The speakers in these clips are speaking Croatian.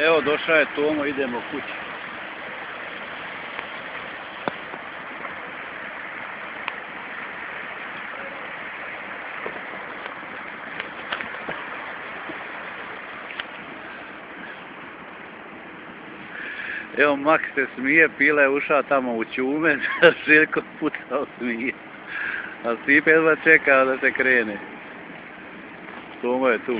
Evo, došao je Tomo, idemo kući. Evo, Mak se smije, Pila je ušao tamo u čume, Željko pucao smije. A Stipe jedva čeka da se krene. Tomo je tu.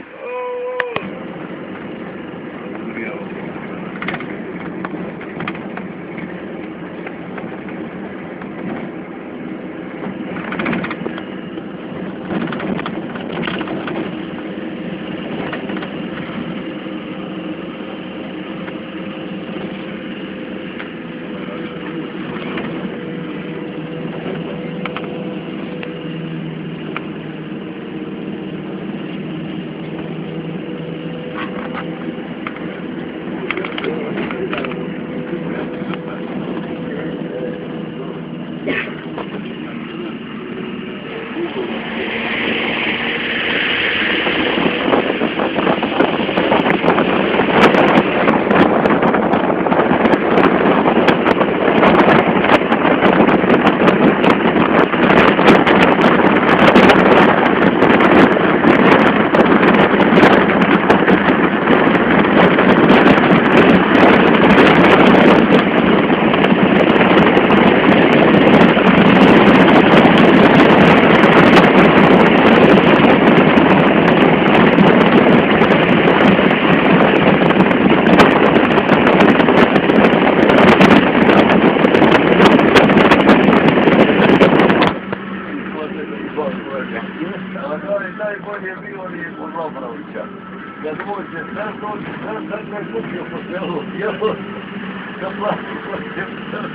Najbolje bilo nije od Lobravića. Kad dođe, sad me kupio po selu, jelo, da plati po selu.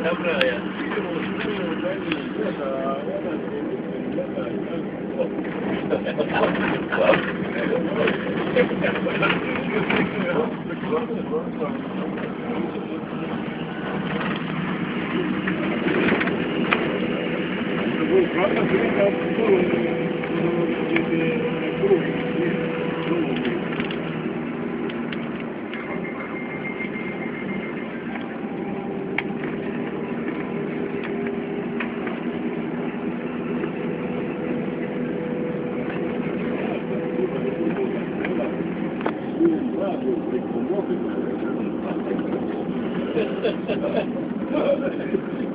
Dobra, ja.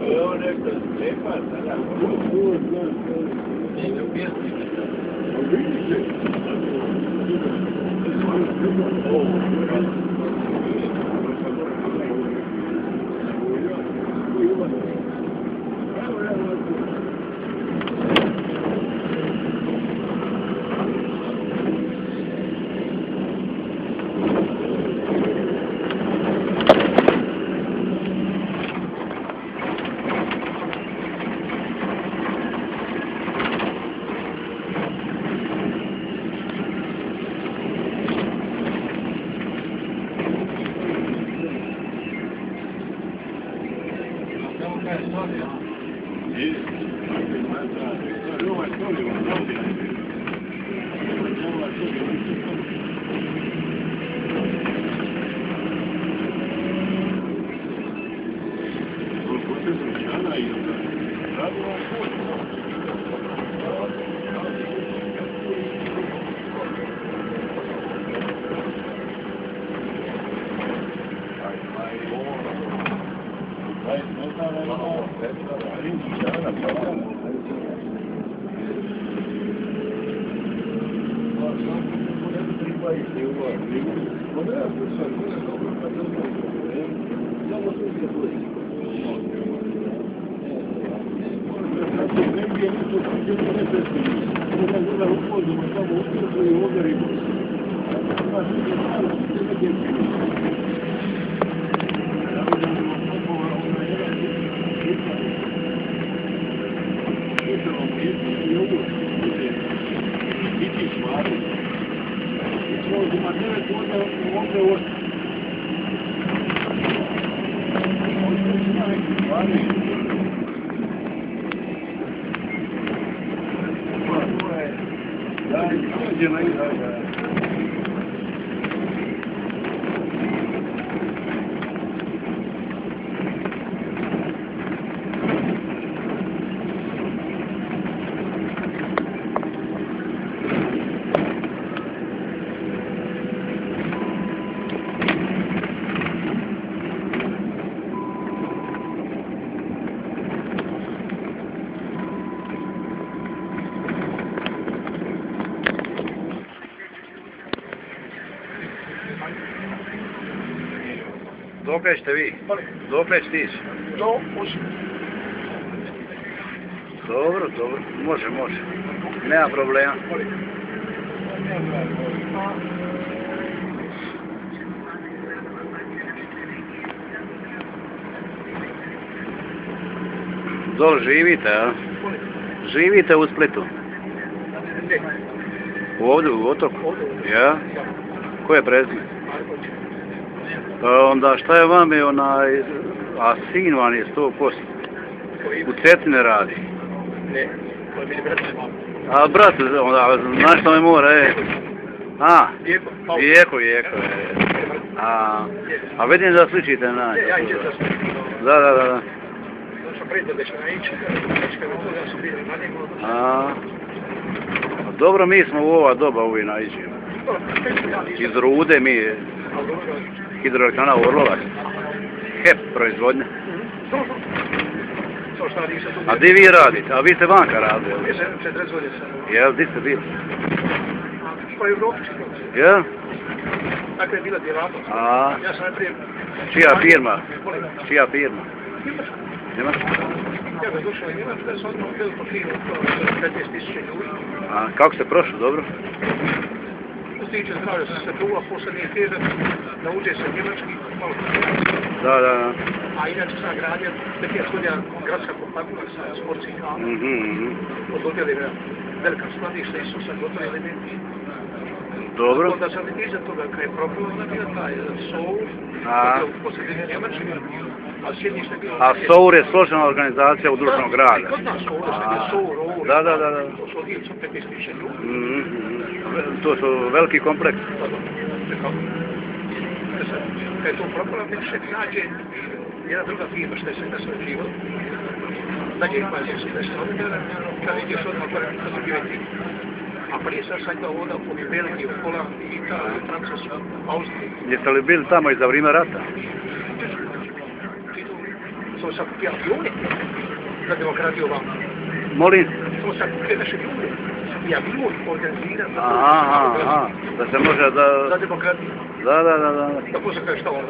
Ovo neko slepa, sada. Ne do pjesnika. Dokle ćete vi? Dokle ćete ići? Do Osijeka. Dobro, dobro. Može, može. Nema problema. Dol živite, a? Živite u Splitu? Ovdje, u Otoku? Ja? Ko je prezime? Onda šta je vam je onaj, a sin vam je 100%? U Cetine radi? Ne, to je meni brat. A brat, onda, znaš što me mora, A, Vijeko, A vidim da sličite na... Ja idem za sve. Da. To sam prijatelj da će naići, ja sam bio na njegu. Dobro, mi smo u ova doba uvijek naiđemo. Iz Rude mi, hidroelektrana Orlovac, HEP proizvodnja. A di vi radite? A vi ste vanka radili? Ja sam 40 godina sam. Jel, di ste bili? Pa u Evropi. Jel? Tako je bila djelatnost. Ja sam najprije... Čija firma? Čija firma? Njemačka. Ja bih došao u Njemačku, da sam odmah veliko firma, 15.000 ljudi. A kako ste prošli, dobro? Što se tiče zdravlja sam se čuva, poslednji tjedan, naučio sam njemački, malo Da. a inače sam gradio, 15 godina gradska kompakta sa sportskih hala. Odvodili me velika skladišta i su sad gotovi elementi. Dobro. Onda sam iza toga kada je propila bio taj SOUR, posljednje njemački, a sjedište bilo... A SOUR je složena organizacija udruženog rada. Kod nas SOUR, Da. To su odjelci 15.000 ljudi. To su veliki kompleks. Kad je to propala, više nađe jedna druga firma što je se nasređivala. Dalje ima se kad ideš odmah gore, to su bile ti. A prije sam imao voda po Belgiji, u Holandiji, Italiji, Francusku, Austriji. Jeste li bili tamo i za vrijeme rata? To sam kupio avione za demokratiju vam. Molim? To sam kupio naše ljude. I avion organiziran da se može da... Za demokratiju. Da. Tako se kaže šta vam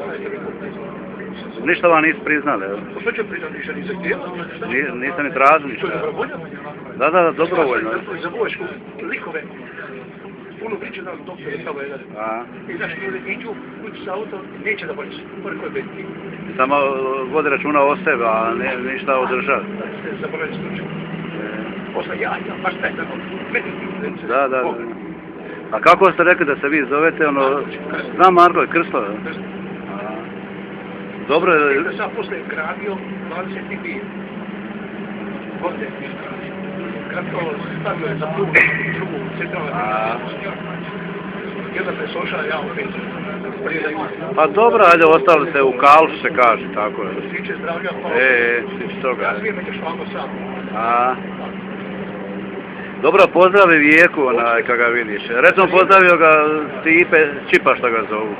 Ništa vam nisi priznali, jel? Što će priznati, ništa nisam htjela. Niste ni tražili ništa. To je dobrovoljno. Da, dobrovoljno. Za vojsku, likove, puno priče da doktor je tamo jedan. I znaš, ljudi iđu, kući sa autom, neće da bolje se. Preko je biti. Samo vode računa o sebe, a ništa o državi. Zaboravili slučaj. Posle ja, baš taj tako. Da. A kako ste rekli da se vi zovete, ono... Znam Marko, Krsto. Dobro je... Da sam posle gradio 22 godine. Kratko stavio je za drugu centralnu. I onda se sošao ja opet. Pa dobro, ajde, ostali ste u kalšu, se kaže, tako je. Sviče zdravlja, pa... Sviče toga. Razvijem me švamo sam. Dobro, pozdravi Vijeku, kad ga vidiš. Recimo, pozdravio ga Stipe Čipa, što ga zovu.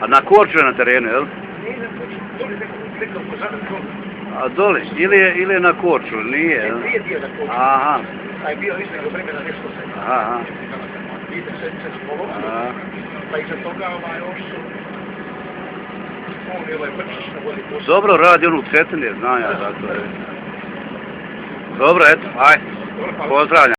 A na Korču je na terenu, jel? A dole, ili je na Korču, nije, jel? Nije bio na Korču. Aha. A je bio između vremena nešto se. Aha. Vidite se spolo. pa iza toga još su on i ovaj Brčić na vodi poslije. Dobro radi onu Cetine, znam ja zato. Dobro, eto, aj, pozdravljam.